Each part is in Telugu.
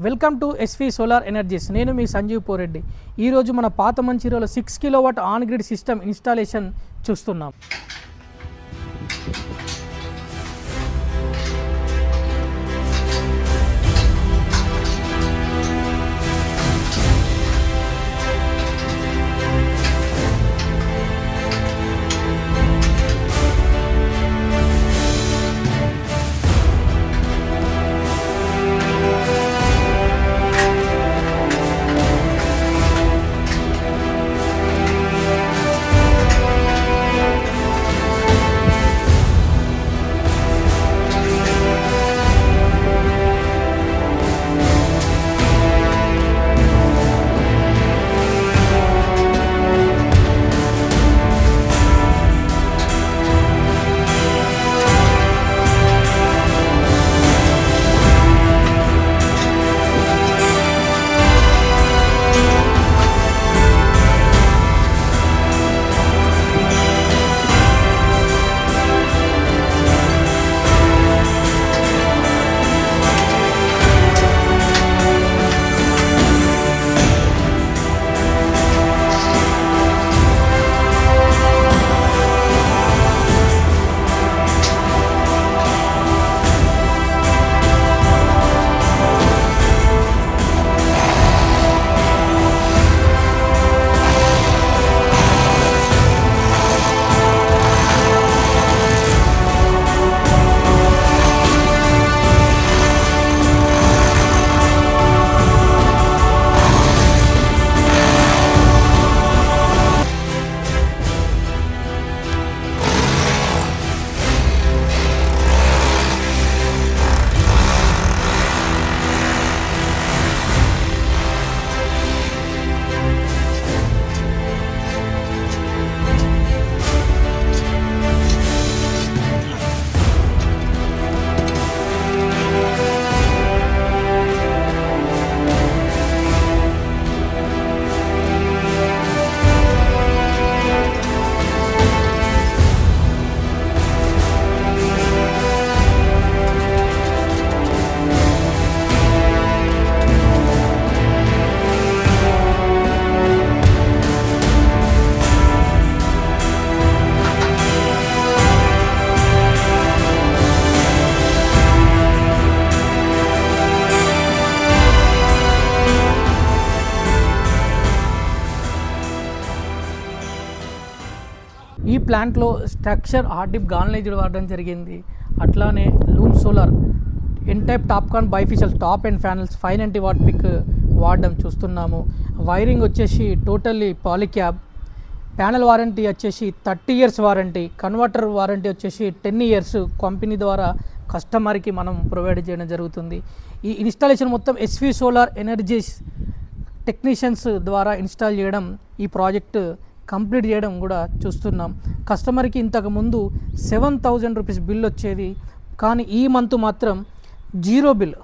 Welcome to SV solar energies. నేను మీ సంజీవ్ పోరెడ్డి. ఈరోజు మన పాత మంచిర్యాలలో 6 kilowatt on grid system installation చూస్తున్నాం. ఈ ప్లాంట్లో స్ట్రక్చర్ హార్డ్ గాన్లేజ్డ్ వాడడం జరిగింది. అట్లానే Loom solar N type TOPCon bifacial top and panels 590 watt peak వాడడం చూస్తున్నాము. వైరింగ్ వచ్చేసి టోటల్లీ పాలిక్యాబ్. ప్యానల్ వారంటీ వచ్చేసి 30 ఇయర్స్ వారంటీ. కన్వర్టర్ వారంటీ వచ్చేసి 10 ఇయర్స్ కంపెనీ ద్వారా కస్టమర్కి మనం ప్రొవైడ్ చేయడం జరుగుతుంది. ఈ ఇన్స్టాలేషన్ మొత్తం ఎస్వి సోలార్ ఎనర్జీస్ టెక్నీషియన్స్ ద్వారా ఇన్స్టాల్ చేయడం, ఈ ప్రాజెక్ట్ కంప్లీట్ చేయడం కూడా చూస్తున్నాం. కస్టమర్కి ఇంతకు ముందు 7,000 రూపీస్ బిల్ వచ్చేది, కానీ ఈ మంత్ మాత్రం zero bill,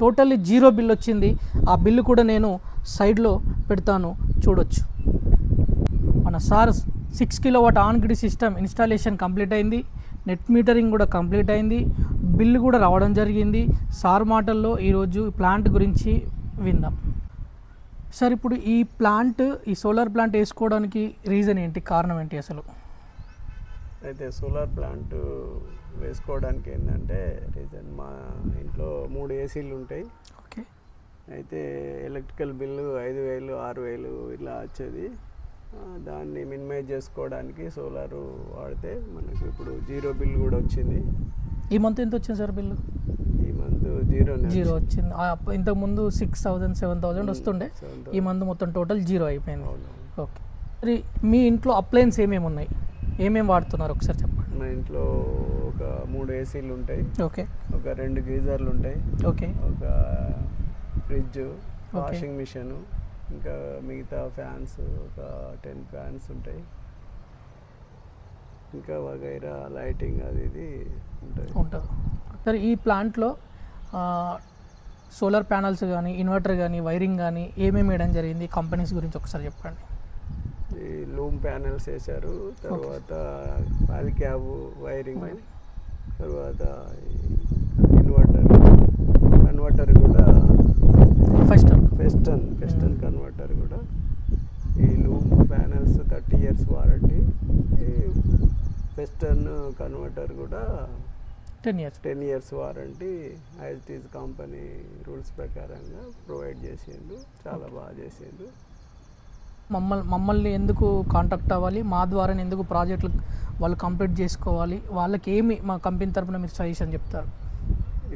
totally zero bill వచ్చింది. ఆ బిల్లు కూడా నేను సైడ్లో పెడతాను, చూడొచ్చు. మన sir 6 kilowatt on grid system installation complete అయింది. నెట్ మీటరింగ్ కూడా కంప్లీట్ అయింది. బిల్లు కూడా రావడం జరిగింది. సార్ మాటల్లో ఈరోజు ప్లాంట్ గురించి విందాం. సార్, ఇప్పుడు ఈ సోలార్ ప్లాంట్ వేసుకోవడానికి రీజన్ ఏంటి, కారణం ఏంటి అసలు? అయితే సోలార్ ప్లాంట్ వేసుకోవడానికి ఏంటంటే రీజన్, మా ఇంట్లో 3 ఏసీలు ఉంటాయి. ఓకే. అయితే ఎలక్ట్రికల్ బిల్లు 5,000 6,000 ఇలా వచ్చేది. దాన్ని మినిమైజ్ చేసుకోవడానికి సోలారు వాడితే మనకు ఇప్పుడు జీరో బిల్ కూడా వచ్చింది. ఈ మంత్ ఎంత వచ్చింది సార్ బిల్లు? ఈ మంత్ జీరో వచ్చింది. ఇంతకుముందు 6,000 7,000 వస్తుండే. ఈ మంత్ మొత్తం టోటల్ జీరో అయిపోయింది. ఓకే. మరి మీ ఇంట్లో అప్లయన్స్ ఏమేమి ఉన్నాయి, ఏమేమి వాడుతున్నారు ఒకసారి చెప్పండి. మా ఇంట్లో ఒక 3 ఏసీలు ఉంటాయి. ఓకే. ఒక 2 గీజర్లు ఉంటాయి. ఓకే. ఒక ఫ్రిడ్జ్, వాషింగ్ మిషన్, ఇంకా మిగతా ఫ్యాన్స్ ఒక 10 ఫ్యాన్స్ ఉంటాయి. ఇంకా వగైరా లైటింగ్ అది ఇది ఉంటుంది. సరే, ఈ ప్లాంట్లో సోలార్ ప్యానల్స్ కానీ ఇన్వర్టర్ కానీ వైరింగ్ కానీ ఏమేమి వేయడం జరిగింది, కంపెనీస్ గురించి ఒకసారి చెప్పండి. ఈ లూమ్ ప్యానెల్స్ వేశారు, తర్వాత పాలిక్యాబ్ వైరింగ్, తర్వాత కన్వర్టర్ కూడా వెస్టర్న్ కన్వర్టర్ కూడా. ఈ లూమ్ ప్యానల్స్ 30 years వారంటీ, ఈ వెస్టర్న్ కన్వర్టర్ కూడా 10 years. Warranty as it is company rules ప్రకారంగా ప్రొవైడ్ చేసిండు. చాలా బాగా చేసిండు. మమ్మల్ని ఎందుకు కాంటాక్ట్ అవ్వాలి, మా ద్వారా ఎందుకు ప్రాజెక్టులు వాళ్ళు కంప్లీట్ చేసుకోవాలి, వాళ్ళకి ఏమి మా కంపెనీ తరపున మీరు సజెషన్ చెప్తారు?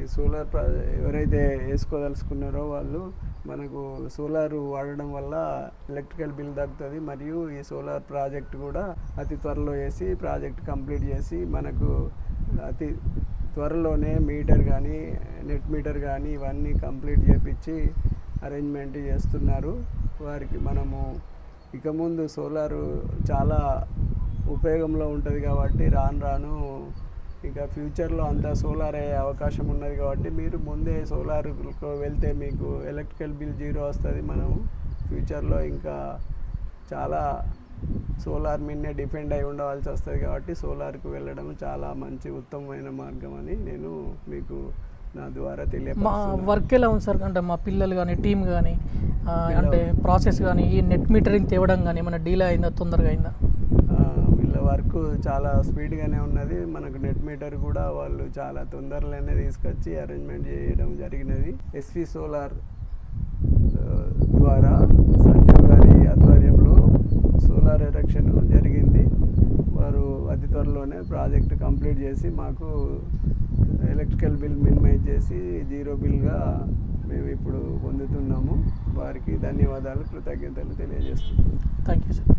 ఈ సోలార్ ఎవరైతే వేసుకోదలుచుకున్నారో వాళ్ళు మనకు సోలార్ వాడడం వల్ల ఎలక్ట్రికల్ బిల్ తగ్గుతుంది. మరియు ఈ సోలార్ ప్రాజెక్ట్ కూడా అతి త్వరలో వేసి ప్రాజెక్ట్ కంప్లీట్ చేసి మనకు అతి త్వరలోనే మీటర్ కానీ నెట్ మీటర్ కానీ ఇవన్నీ కంప్లీట్ చేపించి అరేంజ్మెంట్ చేస్తున్నారు. వారికి మనము ఇక ముందు సోలారు చాలా ఉపయోగంలో ఉంటుంది కాబట్టి రాను ఇక ఫ్యూచర్లో అంతా సోలార్ అయ్యే అవకాశం ఉన్నది కాబట్టి మీరు ముందే సోలార్కు వెళ్తే మీకు ఎలక్ట్రికల్ బిల్ 0 వస్తుంది. మనం ఫ్యూచర్లో ఇంకా చాలా సోలార్ మీదనే డిపెండ్ అయి ఉండవలసి వస్తుంది కాబట్టి సోలార్కు వెళ్ళడం చాలా మంచి ఉత్తమమైన మార్గం అని నేను మీకు నా ద్వారా మా తెలియపరుస్తున్నాను. వర్క్ ఎలా ఉంది సార్? అంటే మా పిల్లలు కానీ టీం కానీ అంటే ప్రాసెస్ కానీ ఈ నెట్ మీటరింగ్ తేవడం కానీ ఏమైనా డీలే అయిందా, తొందరగా అయిందా? వీళ్ళ వర్క్ చాలా స్పీడ్గానే ఉన్నది. మనకు నెట్ మీటర్ కూడా వాళ్ళు చాలా తొందరలోనే తీసుకొచ్చి అరేంజ్మెంట్ చేయడం జరిగినది. ఎస్వి సోలార్ ద్వారా సంజీవ్ గారి ఆధ్వర్యంలో సోలార్ ఎరెక్షన్ జరిగింది. వారు అతి త్వరలోనే ప్రాజెక్ట్ కంప్లీట్ చేసి మాకు ఎలక్ట్రికల్ బిల్ మినిమైజ్ చేసి 0 బిల్గా మేము ఇప్పుడు పొందుతున్నాము. వారికి ధన్యవాదాలు, కృతజ్ఞతలు తెలియజేస్తున్నాము. Thank you sir.